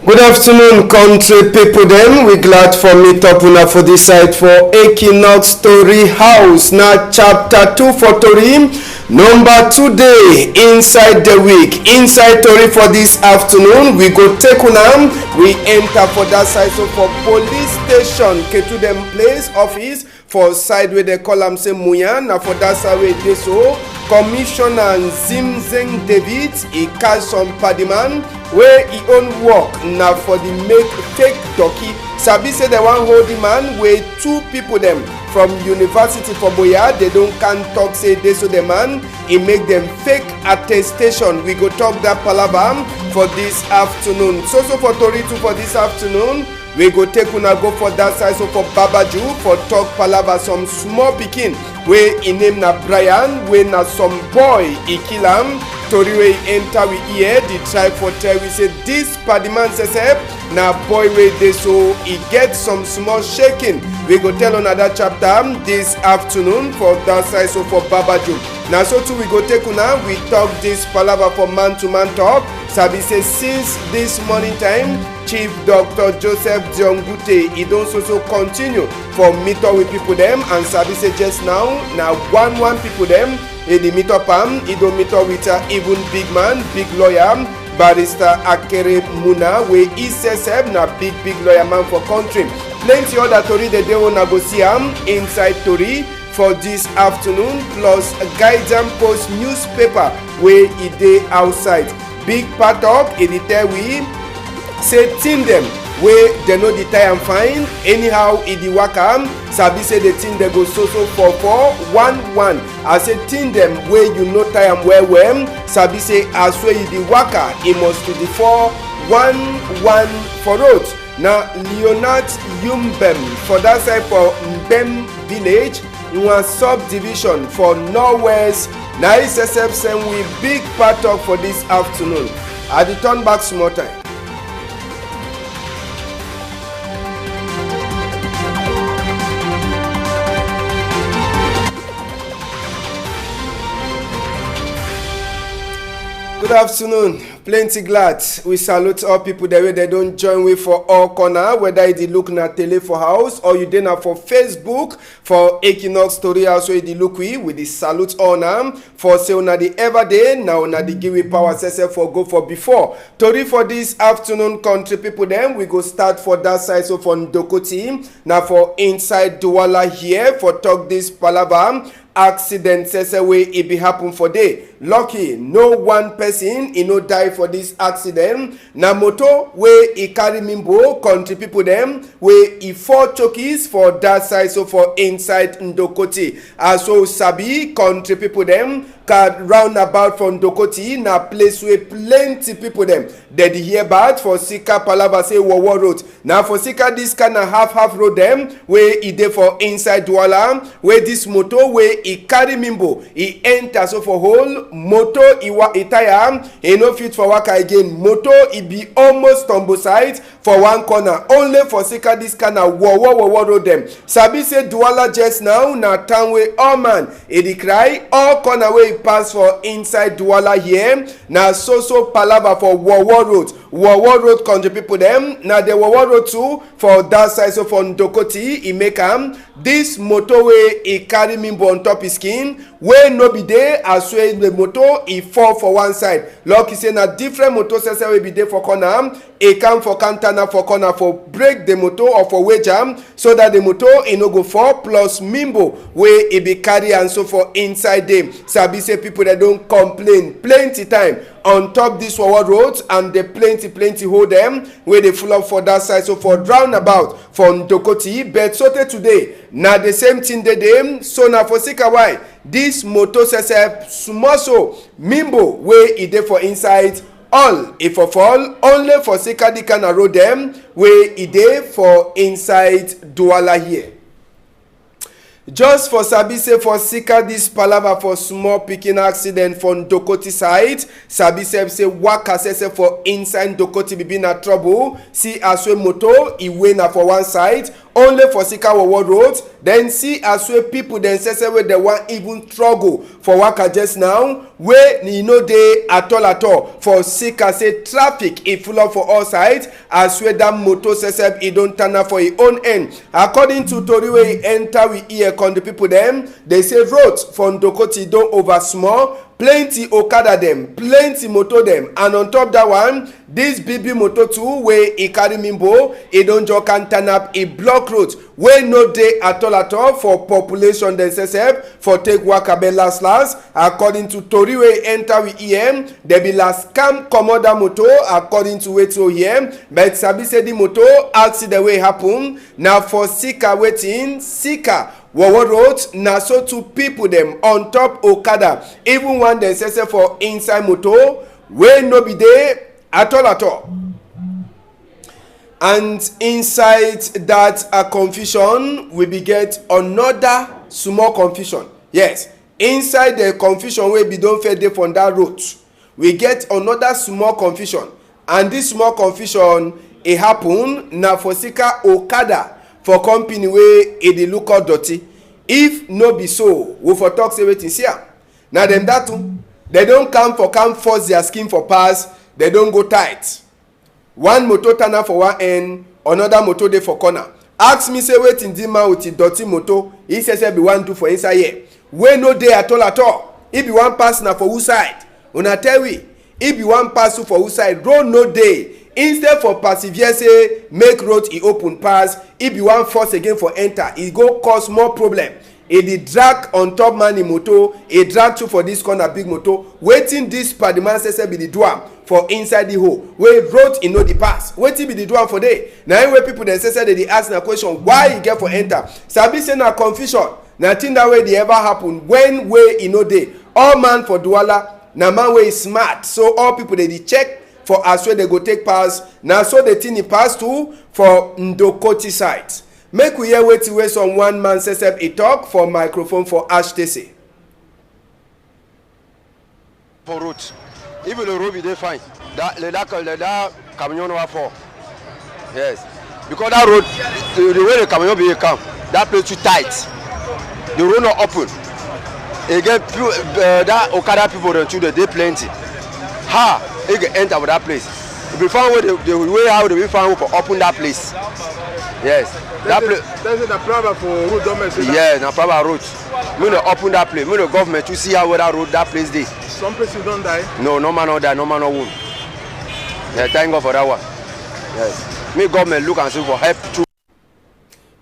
Good afternoon, country people dem. We glad for meet up una for this side for Equinox Story House. Now chapter 2 for Tori. Number 2 day inside the week. Inside Tori for this afternoon. We go take una. We enter for that side. So for police station, Ketu dem place office for side where they call am say Muyan. Now for that side where they so Commissioner Zimzeng David, he catch some padiman where he own work now for the make fake donkey. Sabi say they want hold the man where two people them from university for Boya, they don't can talk say they so the man, he make them fake attestation. We go talk that palabam for this afternoon. So for Tori 2 for this afternoon. We go take una go for that side. So for Babaju for talk palava some small pikin wey e name na Brian wey na some boy e kill am. Tori wey enter we ear the try for tell we say this padiman sesep na boy wey dey so e get some small shaking. We go tell una that chapter this afternoon for that side. So for Babaju. Now so too we go take una we talk this palava for man to man talk. Sabi say since this morning time Chief Dr. Joseph Diongute, he don't also continue for meet up with people them, and Sabi say just now one people them, he meet up he don't meet up with even big man, big lawyer, Barrister Akere Muna, where he says na big lawyer man for country. Plenty other Tori they don't go see inside Tori for this afternoon, plus Guardian Post newspaper where he dey outside. Big part of it tell we say team them wey they know the time fine anyhow e di waka sabi say the team they go so for 4-1-1. I say team them wey you know time well sabi say as wey e di waka e must to the 4-1-1 for road. Now Leonard Yumbem for that side for Mbem village in one subdivision for Northwest. Now SSF send we big part of for this afternoon. I dey turn back small time. Good afternoon. Plenty glad. We salute all people the way they don't join we for all corner, whether you look na tele for house or you dey for Facebook for Equinox Story House where you look we the salute honor for say una the ever day now una the give we power sese for go for before. Tori for this afternoon country people them we go start for that side. So for Ndokoti now for inside Douala here for talk this palava accident sese way it be happen for day. Lucky no one person e no die for this accident. Na moto wey e carry mimbo country people them wey e 4 chokis for that side. So for inside Ndokoti as so sabi country people them can round about from Ndokoti na place where plenty people them they hear bad for Sika palava say Wowo road. Now for Sika this kind of half road them where e dey for inside Douala where this moto where e carry mimbo e enter so for whole moto e tire e no fit for waka again. Moto e be almost on both sides for one corner only for Sika this kind of Wowo road them. Sabi say Douala just now na town way all man e dey cry all corner way pass for inside Douala here. Na so palava for Wowo road country people them. Na the Wowo road too for that side. So for Ndokoti e make this motor way e carry mimbo on top his skin wey no be there as well the motor e fall for one side. Lucky say na different motor sese wey be there for corner e come for cantana for corner for break the motor or for wey jam so that the motor e no go fall plus mimbo wey e be carry and so for inside them. Sabi say people that don't complain plenty time on top this Wowo road and the plenty hold them where they full up for that side. So for roundabout for Ndokoti but sote today na the same thing they dem. So na for Sika why this motor sese small so mimbo wey e dey for inside all e for fall only for Sika the kind of road them wey e dey for inside Douala here. Just for sabi say for Sika this palava for small pikin accident for Ndokoti side. Sabi say waka sese for inside Ndokoti be na trouble. See as we moto e wey na for one side only for Sika Wawa Road. Then see as well people then say where they want even struggle for waka just now, where you know they at all for Sika say traffic is full up for all sides as well that motor says he don't turn up for his own end. According to Tori wey enter we hear con the people them, they say roads from Dokoti don't over small. Plenty Okada them, plenty motor them, and on top that one, this BB motor too, where he carry Mimbo, he don't just can turn up a block road, where no day at all for population themselves for take wakabe last. According to Tori wey enter with EM, they be last scam commoda motor according to way to EM, but sabi say the motor accident way happen now for Sika waiting Sika. Wawa Road na so two people them on top Okada, even one dem say for inside motor wey no be there at all. And inside that confusion we be get another small confusion. Yes, inside the confusion wey be don fair dey from that road, we get another small confusion, and this small confusion e happen na for Sika Okada for company wey e dey look out dirty. If no be so, we for talk say wetin see am. Na dem that too, they don come force their skin for pass, they don go tight. One motor turn up for one end, another motor dey for corner. Ask me say wetin di man with the dirty motor, he say be wan do for inside here. Wey no dey at all. If you wan pass na for who side? Una tell we. If you wan pass for who side, road no dey. Instead for persevere say make road e open pass, if you wan force again for enter, e go cause more problem. E dey drag on top man in motor, e drag too for this corner big motor. Wetin this padman say be the do am for inside the hole wey road e no dey pass. Wetin be the do am for there? Na im wey people dem say dey ask na question why e get for enter. Sabi say na confusion. Na thing that way dey ever happen when way e no dey. All man for Douala na man wey smart, so all people dey check for as well they go take pass. Now so the thing he pass to for Ndokoti side. Make we hear wetin wey some one man says he talk for microphone for HTC. For road, even the road be dey fine. That camion over for. Yes, because that road, the way the camion be come, that place too tight. The road not open. Again, that Okada people they plenty. You can enter with that place. If you find the way how they find for open that place. Yes. That place. That's the problem for road government. Yeah, na private road. We no open that place. We no government to see how that road that place dey. Some places don't die. No man not die, no man not wound. Yeah, thank God for that one. Yes. Me government look and see for help too.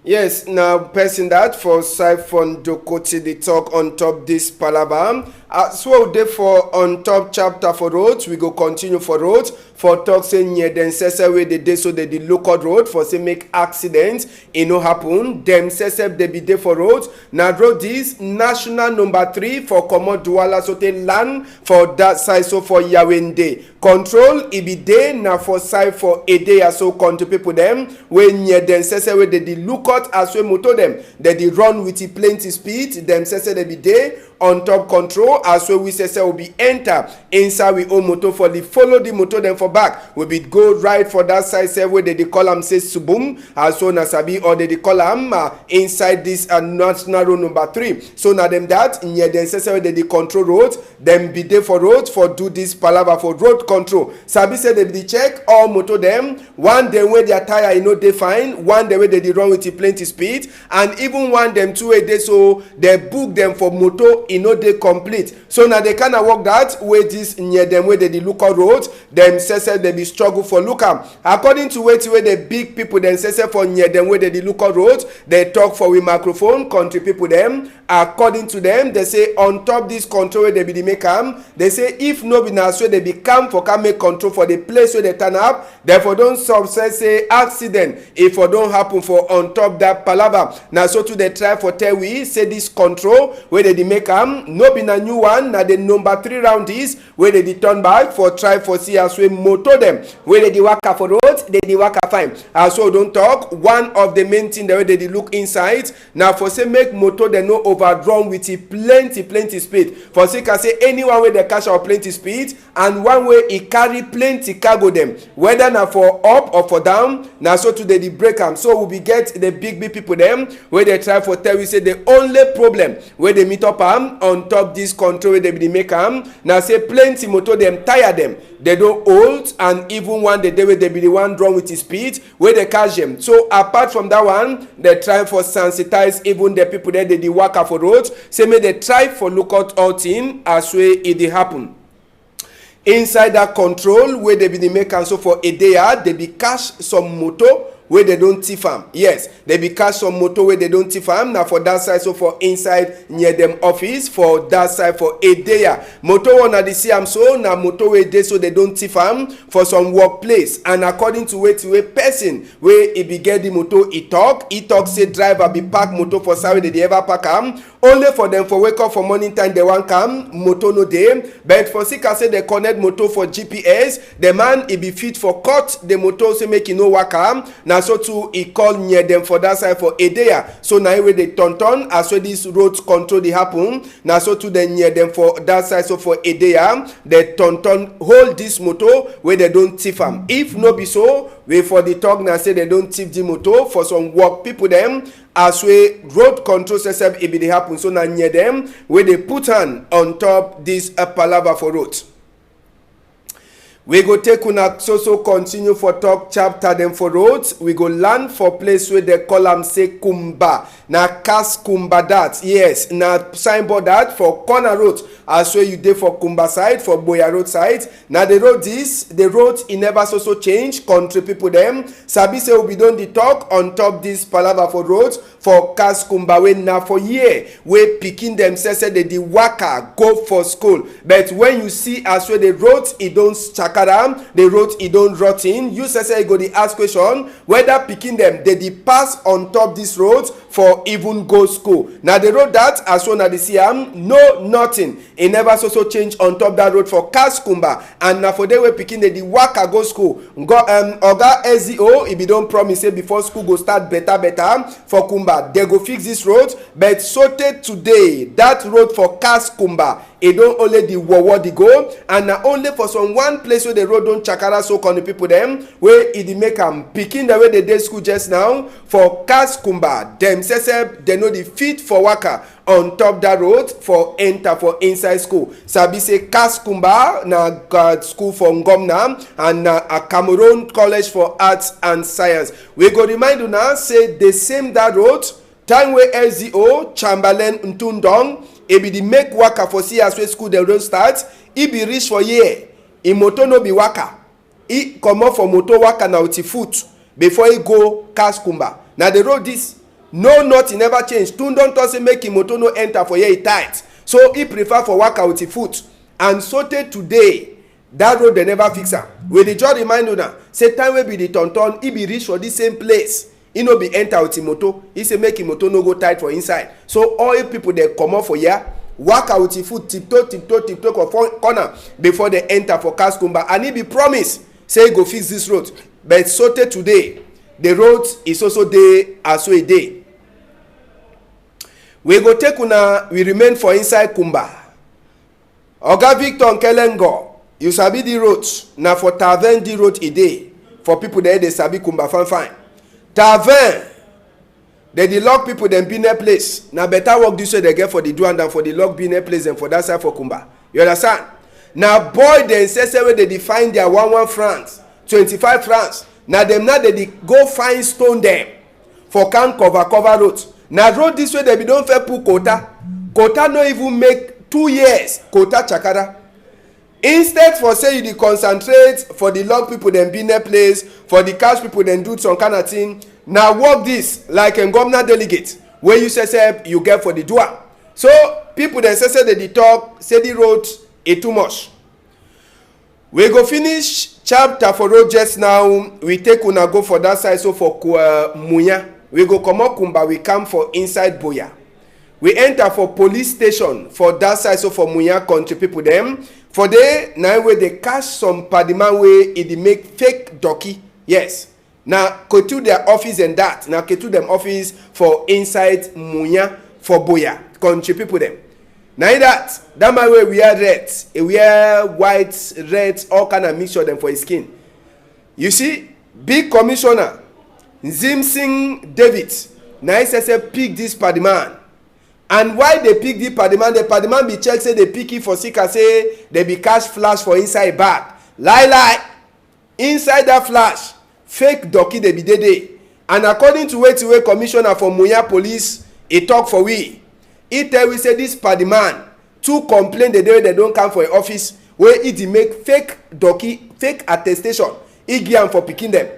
Yes, now person that for Siphon Dokoti they talk on top this palaver. As well, therefore on top chapter for roads, we go continue for roads. For talk saying yeah, then say where they dey so they the local road for say make accidents it no happen. Them say they be there for roads. Now road is national number 3 for Komot Douala so they land for that side so for Yawende. Control it be there now for side for a day or so country people them when yeah then say where they the look out as well motor them they the run with the plenty speed. Them say they be there on top control as well we say will be enter inside we own motor for the follow the motor then for back we be go right for that side say where they call am say subum as well as sabi or they call am inside this national road number 3 so now them that yeah then say where they control road them be there for road for do this palaver for road control sabi say they be check all motor them one day where their tire you know they find one day where they run with the plenty speed and even one them two a day so they book them for motor e no dey complete so na they kind of work that way this near them wey dey the local road them say they be struggle for look am according to wetin wey the big people dem say for near them wey dey the local road they talk for we microphone country people them according to them they say on top this control wey they be the make am they say if no be na so they be come for can make control for the place where they turn up therefore don success say accident if for don happen for on top that palava na so too they try for tell we say this control wey they make am no be na new one na the number 3 round is where they turn back for try for see as we motor them where they waka for road they waka fine. As so don't talk one of the main thing the way they look inside now for say make motor they no overdrawn with plenty speed. For say can say anyone where they catch out plenty speed and one way it carry plenty cargo them whether na for up or for down now so today the break am. So we be get the big people them where they try for tell we say the only problem where they meet up on top this control where they be make now say plenty motor them tire them they don't hold and even one the day where they be the one drawn with the speed where they catch them. So apart from that one they try for sensitize even the people there they work for road say may they try for look out all thing as way it dey happen. Inside that control where they be the make so for a day they be cash some motor where they don't thief am. Yes, they be cash some motor where they don't thief am. Now for that side, so for inside near them office, for that side for a day. Motor one at the CM so now motor where they so they don't thief am for some workplace. And according to a person where it be get the motor he talk say driver be park motor for side they ever park am. Only for them for wake up for morning time they want come motor no day. But for sick I say they connect motor for GPS. The man he be fit for cut the motor say make no work am. Now so too he call near them for that side for a day. So now where they turn as well this road control they happen. Now so too they near them for that side so for a day they turn hold this motor where they don't thief am. If no be so wait for the talk now say they don't thief the motor for some work people them. As we road control system it be dey happen so now near them where they put hand on top this palava for road. We go take una so continue for talk chapter them for roads. We go land for place where they call them say Kumba. Na Kas Kumba that. Yes, na signboard that for corner road. As where you dey for Kumba side, for Boya road side. Now the road it never so change. Country people them. Sabi say we don the talk on top this palava for roads for Kas Kumba wey na for year. We picking themselves say they waka go for school. But when you see as where the road it don't the road it don't rot in. You say you go the ask question whether picking them they pass on top this road for even go school. Now the road that as soon as the CM no nothing. It never so change on top that road for Kas Kumba and now for they were picking the waka go school. Go Oga SDO if you don't promise say before school go start better for Kumba they go fix this road but sorted today that road for Kas Kumba it don't only the war the go and now only for some one place where the road don't chakara so con the people them where it make them picking the way they dey school just now for Kas Kumba them say they know the fit for waka on top that road for enter for inside school. Sabi say Kas Kumba na school for Ngomna and a Cameroon College for Arts and Science. We go remind you now say the same that road time where SDO Chamberlain Ntundong it be the make waka for see as school they don't start. It be reach for year. In motor no be waka. It come up for motor waka now with foot before he go Kas Kumba. Now the road this no nothing never change. Tundong to say make motor no enter for here it tight. So he prefer for waka with foot. And so today that road they never fix am. We dey just remind you now. Say time will be the turn he be reach for this same place. He no be enter with motor. He say make motor no go tight for inside. So all people they come up for here. Waka with your foot tiptoe for corner before they enter for Kas Kumba and he be promise say go fix this road but sorted today the road is also day as well a day. We go take una we remain for inside Kumba. Oga Victor Nkelengo you sabi the road na for Tavern the road a day for people there they sabi Kumba fine. Tavern they lock people them be in a place. Now better work this way they get for the do and than for the lock be in a place and for that side for Kumba. You understand? Now boy they say where they define their 11 francs, 25 francs. Now them now they go find stone them for can cover road. Now road this way they be don't fair put quota. Quota no even make 2 years quota chakara. Instead for say you concentrate for the lock people them be in a place, for the cash people then do some kind of thing. Now work this like a governor delegate where you say you get for the door. So people then say they talk say the road is too much. We go finish chapter for road just now. We take una go for that side so for Munya. We go come up Kumba we come for inside Boya. we enter for police station for that side, so for Munya country people them. For there, now where they catch some padiman way it make fake donkey. Yes. Now go to their office and that. Now go to them office for inside Munya for Boya country people them. Now that my way we wear red, we wear white, red, all kind of mixture them for his skin. You see, big commissioner Zimsing David now SSF pick this padiman. And why they pick the padiman be check say they pick it for sick say they be cash flash for inside bag. Lie. Inside that flash, fake donkey they be dey. And according to way commissioner for Munya police, he talk for we. He tell we say this padiman to complain the day they don't come for an office where it make fake donkey, fake attestation. He give am for picking them.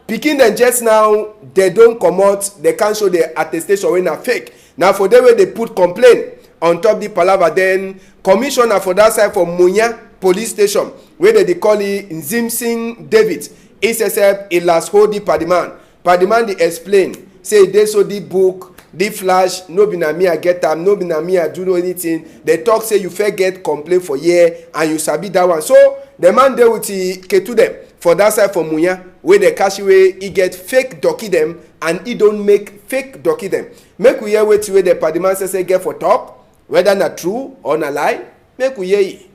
Picking them just now, they don't come out, they can't show the attestation when are fake. Now for them way they put complaint on top the palava, then commissioner for that side for Munya police station where they call it Zimsing David. He says he last hold the padiman. Padiman they explain, say they saw the book, the flash, no be na me I get am, no be na me I do no anything. They talk say you fair get complaint for year and you sabi that one. So the man there with to them for that side for Munya where the cash way he get fake donkey them and he don't make fake donkey them. Make we hear where the padiman say get for talk whether na true or na lie. Make we hear it.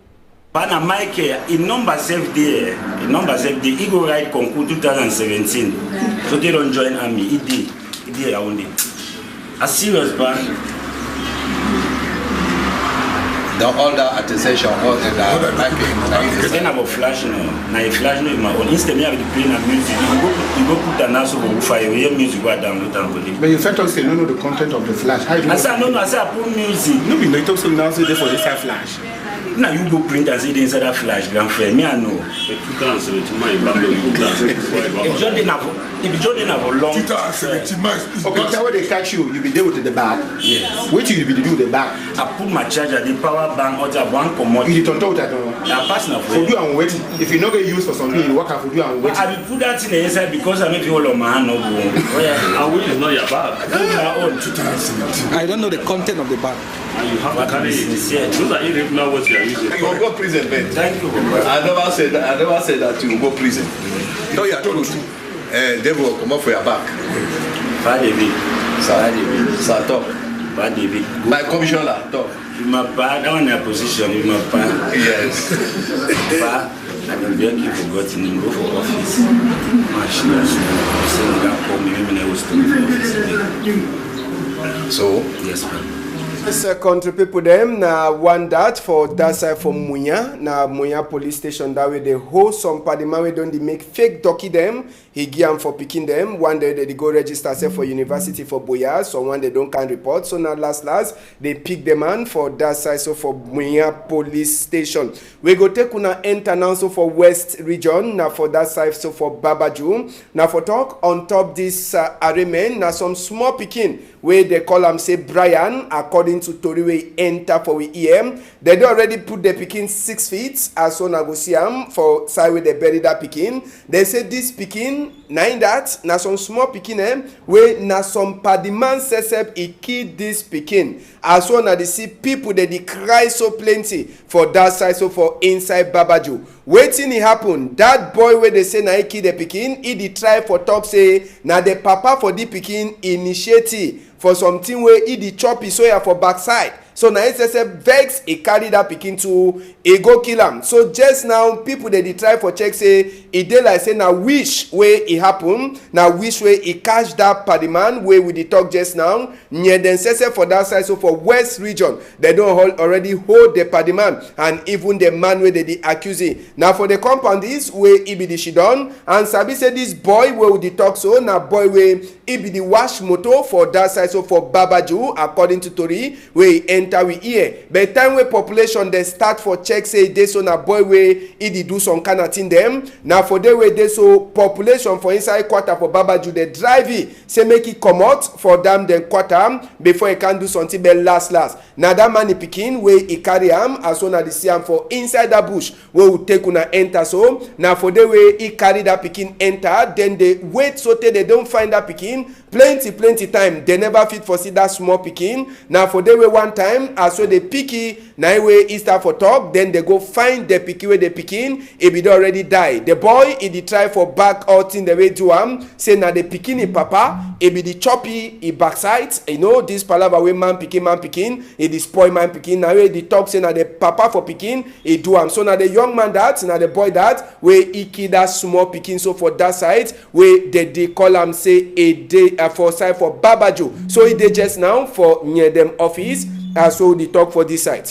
Pana Mike, in number 7 day, he go write concours 2017. So they don't join army. He did around it. A serious ban. All that attestation, all that Then about flash now. Now flash no my own. Instead me have to play na music. You go put an answer for fire. You hear music go download and. But you first talk say no the content of the flash. How do you? I say no. I say I put music. No be no you talk so now say there for inside flash. Now you go print and say the inside that flash, grand friend. Me I know. 2017 man, if you don't have a long 2017 man. Okay, so when they catch you be there with the bag. Yes. Wait till you be do with the bag. I put my charger, the power bank, or the one commodity. You don't talk that. I pass now for you and wait. If you not get used for something, you work out for you and wait. I will put that in the inside because I make you all of my hand no go. And which is not your bag. My own 2017. I don't know the content of the bag. And you have to carry it. Those are irregular what you are using. You will go prison, Ben. Thank you. I never said that you will go prison. No, you are told to. They will come up for your back. Bad David. Sir, talk. Bad David. My commissioner, talk. You my bad. I want a position. You my bad. Yes. Bad. I don't beg you forgotten him. Go for office. Machine. Saying that call me. Maybe I was still for office. So? Yes, ma'am. Country people them na one that for that side for Munya na Munya police station that way they hold some padiman we don't make fake donkey them. He give them for picking them. One day they go register say for university for Boya. So one they don't can report. So now last they pick the man for that side so for Munya police station. We go take una enter now so for West region now for that side so for Babaju. Now for talk on top this arraignment now some small picking where they call him say Brian according to Tori we enter for we EM. They do already put the picking 6 feet as so now go see him for side where they bury that picking. They say this picking nine that na some small picking where na some padiman sesep he killed this picking. As so now they see people they cry so plenty for that side so for inside Babaju. Waiting it happen. That boy where they say na he kill the picking, he did try for talk say na the papa for the picking initiative for something where he did chop his soya for backside. So now SSF vex he carry that pikin to he go kill him. So just now people they try for check say he dey like say now wish way it happen. Now wish way he catch that padiman where we dey talk just now. Near then SSF for that side so for West region they don't already hold the padiman and even the man where they accuse him. Now for the compound is where he be the shidon and Sabi say this boy where we dey talk so now boy where he be the wash motor for that side so for Babaju according to Tori where he enter we here. But time wey population dey start for check say dey so na boy wey e dey do some kind of thing dem. Na for dey wey dey so population for inside quarter for Babaju dey drive e say make e comot for dem quarter before e can do something. But last na that man pikin wey e carry am as una dey see am for inside that bush wey we take una enter. So na for dey wey e carry that pikin enter, then dey wait so tey they don find that pikin plenty time. They never fit for see that small pikin. Na for dey wey one time as so dey picky na wey e start for talk, then they go find the pikin wey the pikin e be don already die. The boy e dey try for back all thing the way do am say na the pikin e papa e be the choppy e backside. You know this palava wey man pikin e dey spoil man pikin. Na wey dey talk say na the papa for pikin e do am. So na the young man that na the boy that wey e kill that small pikin. So for that side wey they call am say a day for side for Babaju. So e dey just now for near them office. So they talk for this side.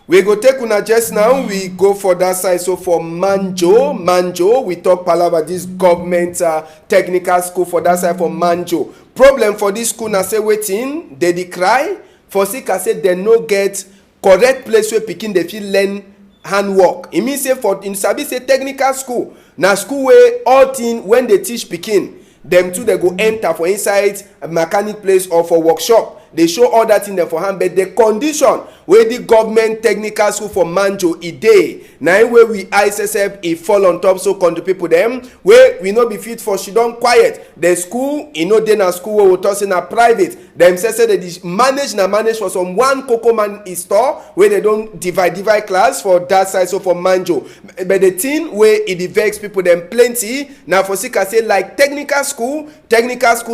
We go take una just now, we go for that side. So for Manjo, we talk palava this government technical school for that side for Manjo. Problem for this school na say wetin they dey cry for sick as say they no get correct place where pikin dey fit learn handwork. E mean say for in sabi say technical school na school where all thing when they teach pikin them too they go enter for inside a mechanic place or for workshop. They show all that in there for hand, but the condition where the government technical school for Manjo e dey na where we ISSF e fall on top. So country people them where we no be fit for she don quiet the school e no dey na school wey we talk say na private. Them say they manage for some one cocoa man e store where they don divide class for that side. So for Manjo, but the thing where e dey vex people them plenty na for sick say like technical school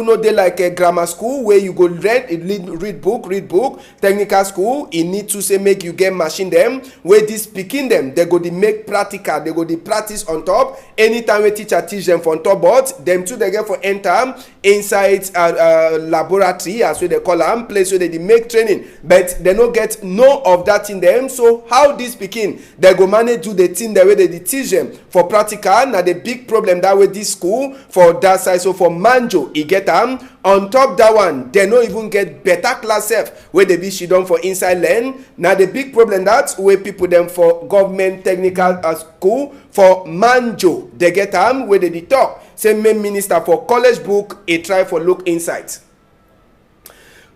no dey like a grammar school where you go read book. Technical school e need to say make you get machine them where this pikin them they go dey make practical, they go dey practice on top anytime wey teacher teach them for on top, but them too they get for enter inside laboratory as we they call am, place where they dey make training, but they no get no of that in them. So how this pikin they go manage do the thing the way they dey teach them for practical na the big problem that way this school for that side. So for Manjo e get am on top that one they no even get better class sef wey dey be she don for inside learn. Na the big problem that wey people dem for government technical school for Manjo they get am wey dey dey talk say main minister for college book e try for look inside.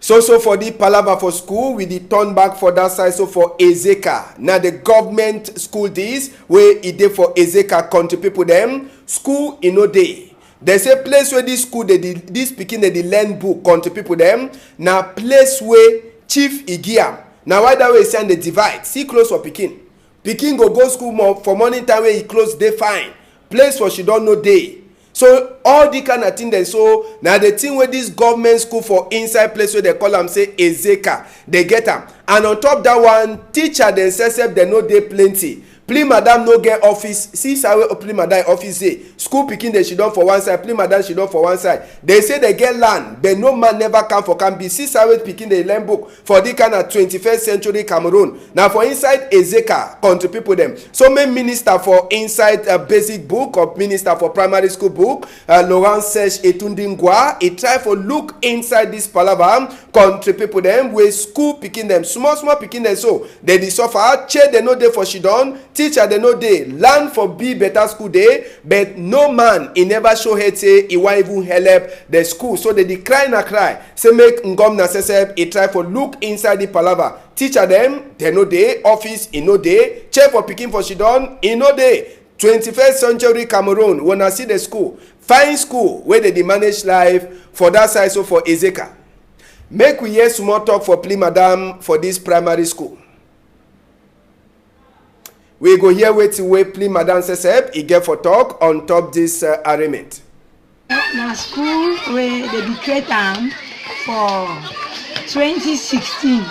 So for the palava for school we dey turn back for that side. So for Ezeka na the government school this wey e dey for Ezeka country people dem school e no dey. They say place where this school this pikin they learn book country people them na place where chief igia. Now why that way send the divide see close for pikin go school more for morning time where he close dey fine place for she don't know day. So all the kind of thing they so now the thing where this government school for inside place where they call them say Ezeka they get them, and on top that one teacher themselves they know they plenty. Plea madam no get office. See how plea madam office say school pikin they she don for one side, plea madam she don for one side. They say they get land, but no man never come for can be. See how pikin they learn book for the kind of 21st century Cameroon. Now for inside Ezeka country people them. So main minister for inside a basic book or minister for primary school book, Laurent Serge Etundingwa, he try for look inside this palava country people them where school pikin them small pikin them so they dey suffer. Chair they know they for she don. Teacher they know they learn for be better school day, but no man he never show head say he want even help the school. So they cry say make ngom na sesep he try for look inside the palava. Teacher them they know they office he know they chair for pikin for she don he know they 21st century Cameroon when I see the school fine school where they manage life for that side. So for Ezeka make we hear small talk for plea madam for this primary school. We go here wait way plea madam sesep he get for talk on top this arraignment. Na school where they be create am for 2016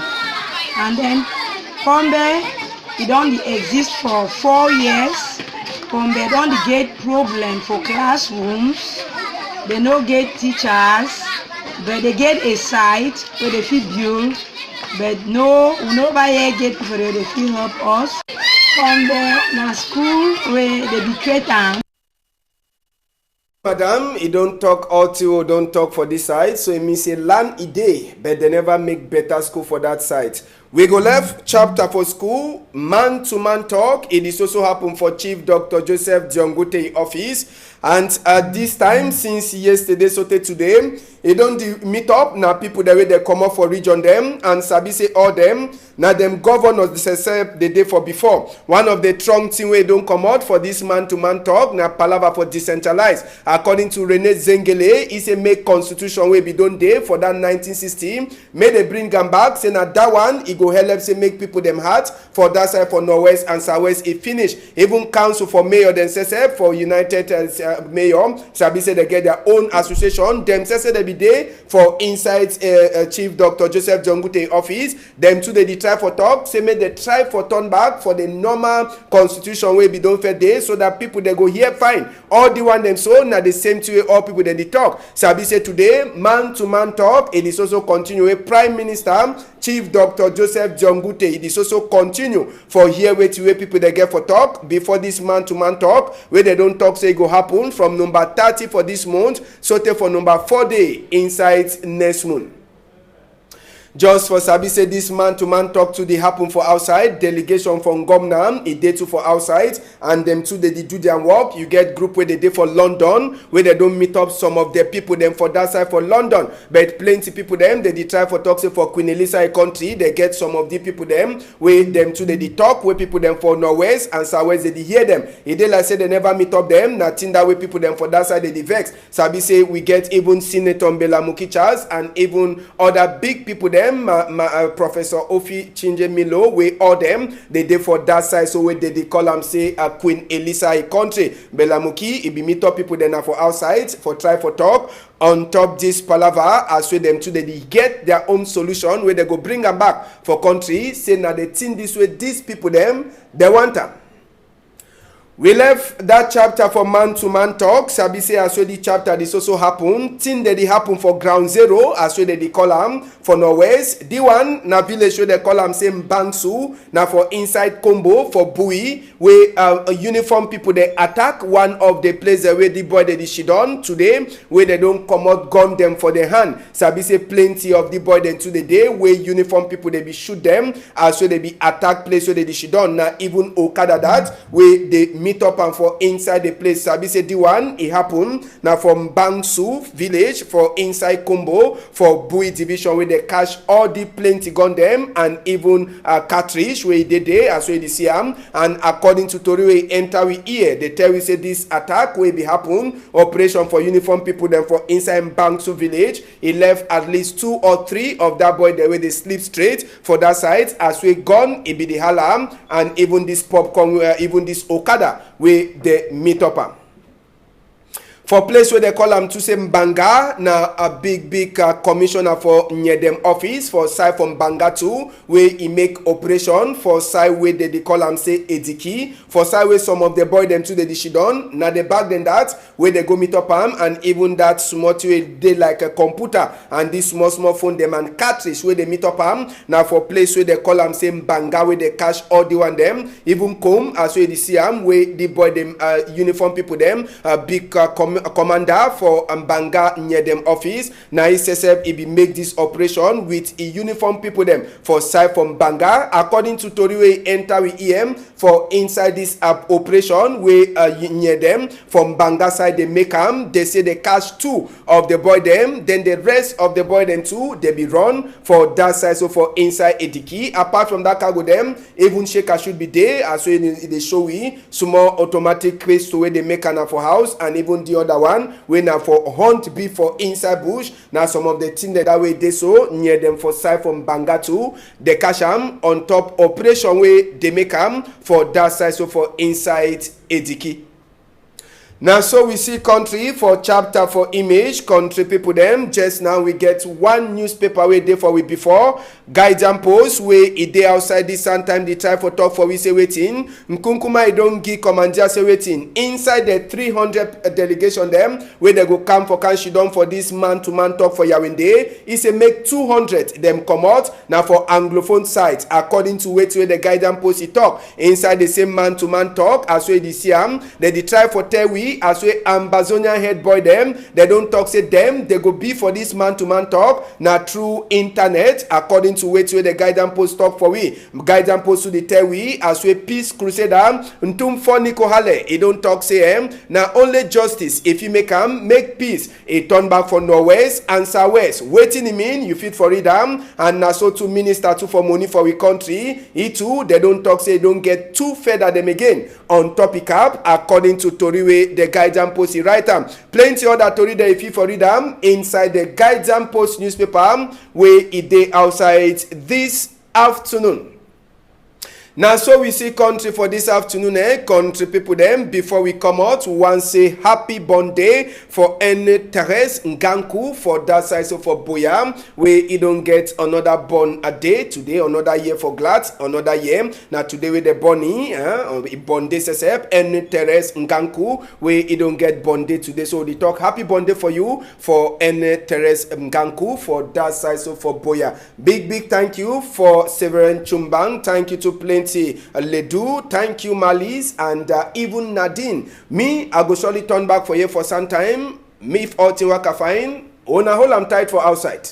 and then Pombe e don exist for 4 years. Pombe don get problem for classrooms. They no get teachers, but they get a site where they fit build, but nobody get people where they fit help us. From the school where they be create am Madam, he don't talk auto, don't talk for this side, so it means a land a day, but they never make better school for that side. We go left chapter for school, man-to-man talk. It is also happen for Chief Dr. Joseph Diongote office. And at this time, since yesterday, so today, it don't meet up. Now people the way they come up for region them and sabi say all them. Now them governors except the day for before. One of the strong thing we don't come out for this man-to-man talk. Now palaver for decentralized. According to Rene Zengele, he say make constitution we be done day for that 1960. May they bring them back. Say now that one he go help say make people them hard for that side for Northwest and Southwest. He finish even council for mayor then say for United mayor. Sabi say they get their own association. Them say they be there for inside Chief Dr. Joseph Diongote office. Them too they try for talk. Say make they try for turn back for the normal constitution way be done for day so that people they go here fine. All the one them so now the same way all people then they talk. Sabi say today man to man talk. It is also continue. Prime Minister Chief Dr. Joseph Diongote. It is also continue for here where people they get for talk before this man to man talk where they don't talk say it go happen from number 30 for this month so for number 4 day inside next month. Just for sabi say this man-to-man talk to the happen for outside. Delegation from Gomnam, a day too for outside. And them too, they do their work. You get group where they day for London, where they don't meet up some of the people them for that side for London. But plenty people them, they try for talk say for Queen Elizabeth country. They get some of the people them, where them too, they talk, where people them for Northwest and Southwest, they hear them. It they like say they never meet up them. Nothing that way people them for that side, they vex. Sabi say we get even Senator Mbelamuki Charles and even other big people them. Professor Ofi Chinje Milo, we all them they did for that side, so we they call them say Queen Elizabeth country. Belamuki, it be meet up people then for outside for try for talk on top this palaver as well them too they get their own solution where they go bring them back for country. Say now they think this way, these people them they want them. We left that chapter for man-to-man talk. Sabi say as well the chapter this also happen. Thing that they happen for ground zero as well they call them for Northwest. The one na village where they call them same Bangsu. Now for inside Combo for Bui where a uniform people they attack one of the places where the boy they she done today where they don't come out gun them for their hand. Sabi say plenty of the boy then to the day where uniform people they be shoot them as well they be attack place where they she done. Now even Okada that where they meet up and for inside the place. Sabi say the one it happen now from Bangsu village for inside Combo for Bui division where they catch all the plenty gun them and even cartridge where they there as well they see them. And according to Tori we enter we here they tell we say this attack will be happen operation for uniform people them for inside Bangsu village. He left at least 2 or 3 of that boy there where they sleep straight for that side as we gone it be the halam and even this popcorn even this Okada where they meet up. For place where they call them to say Mbanga, now a big commissioner for Nyedem office for side from Mbanga too, where he make operation for side where they call them say Ediki, for side where some of the boy them too they she done. Now they back then that where they go meet up and even that small way they like a computer and this small phone them and cartridge where they meet up now for place where they call them say Mbanga where they cash all the one them even come as where they see them where the boy them uniform people them big commander for Mbanga Nyedem office. Now he says he be make this operation with a uniform people them for side from Mbanga. According to Toriwe enter with EM for inside this operation where Nyedem from Mbanga side they make them. They say they catch 2 of the boy them. Then the rest of the boy them too they be run for that side. So for inside Ediki. Apart from that cargo them even shaker should be there as well they show we small automatic case to where they make an for house and even the other one when now for hunt be for inside bush. Now some of the things that way they so near them for side from Banga too they catch them on top operation way they make them for that side so for inside Ediki. Now so we see country for chapter for image country people them just now we get one newspaper where they for we before guide and post where it day outside this sometime they try for talk for we say waiting Nkunkuma don't give commander say waiting inside the 300 delegation them where they go come for Kanshidon for this man-to-man talk for Yawinde. He say make 200 them come out now for Anglophone sites according to where the guide and post he talk inside the same man-to-man talk as well they see they try for tell we Terry as we Ambazonia head boy them. They don't talk say them. They go be for this man-to-man talk. Now through internet, according to which way the guidance post talk for we. Guidance post to the tell we as we peace crusader. Ntum for Nico Hale. He don't talk say him. Now only justice. If you make peace. He turn back for Norwest and Southwest. Waiting him in, you fit for it and now so to minister to for money for we country. He too, they don't talk say don't get too fed at them again. On topic up, according to Toriwe, the Guidance Post he write plenty other Tori there if you for read inside the Guidance Post newspaper where it day outside this afternoon. Now, so we see country for this afternoon, country people them. Before we come out, we want to say happy born day for N. Teres Nganku for that side, so for Boya, where he don't get another born a day today, another year for glad, another year. Now today with the Bonnie, born day SSF, N. Teres Nganku, where he don't get born day today. So they talk happy born day for you for N. Teres Nganku for that side, so for Boya. Big thank you for Severin Chumbang. Thank you to Plenty Ledu, thank you Malis and even Nadine. Me, I go surely turn back for you for some time. Me if all thing work fine. On a whole I'm tight for outside.